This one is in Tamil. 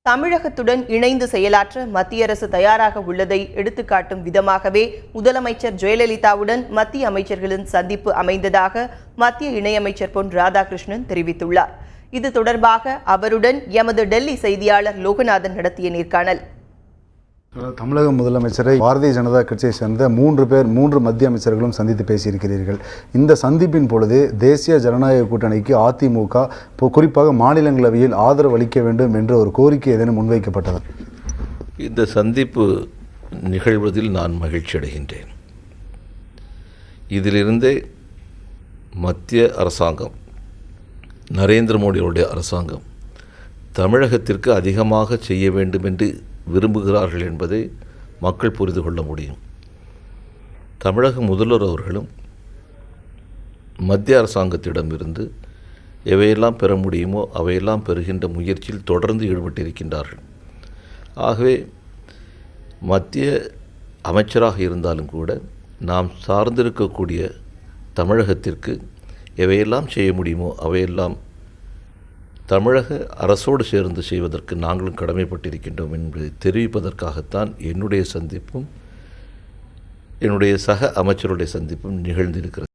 தமிழகத்துடன் இணைந்து செயலாற்ற மத்திய அரசு தயாராக உள்ளதை எடுத்துக்காட்டும் விதமாகவே முதலமைச்சர் ஜெயலலிதாவுடன் மத்திய அமைச்சர்களின் சந்திப்பு அமைந்ததாக மத்திய இணையமைச்சர் பொன் ராதாகிருஷ்ணன் தெரிவித்துள்ளார். இது தொடர்பாக அவருடன் எமது டெல்லி செய்தியாளர் லோகநாதன் நடத்திய நேர்காணல். தமிழக முதலமைச்சரை பாரதிய ஜனதா கட்சியை சேர்ந்த மூன்று மத்திய அமைச்சர்களும் சந்தித்து பேசியிருக்கிறீர்கள். இந்த சந்திப்பின் பொழுது தேசிய ஜனநாயக கூட்டணிக்கு அதிமுக குறிப்பாக மாநிலங்களவையில் ஆதரவு அளிக்க வேண்டும் என்ற ஒரு கோரிக்கை ஏதேனும் முன்வைக்கப்பட்டது? இந்த சந்திப்பு நிகழ்வதில் நான் மகிழ்ச்சி அடைகின்றேன். இதிலிருந்தே மத்திய அரசாங்கம், நரேந்திர மோடியுடைய அரசாங்கம் தமிழகத்திற்கு அதிகமாக செய்ய வேண்டும் என்று விரும்புகிறார்கள் என்பதை மக்கள் புரிந்து கொள்ள முடியும். தமிழக முதல்வர் அவர்களும் மத்திய அரசாங்கத்திடமிருந்து எவையெல்லாம் பெற முடியுமோ அவையெல்லாம் பெறுகின்ற முயற்சியில் தொடர்ந்து ஈடுபட்டிருக்கின்றார்கள். ஆகவே மத்திய அமைச்சராக இருந்தாலும் கூட நாம் சார்ந்திருக்கக்கூடிய தமிழகத்திற்கு எவையெல்லாம் செய்ய முடியுமோ அவையெல்லாம் தமிழக அரசோடு சேர்ந்து செய்வதற்கு நாங்களும் கடமைப்பட்டிருக்கின்றோம் என்பதை தெரிவிப்பதற்காகத்தான் என்னுடைய சந்திப்பும் என்னுடைய சக அமைச்சருடைய சந்திப்பும் நிகழ்ந்திருக்கிறது.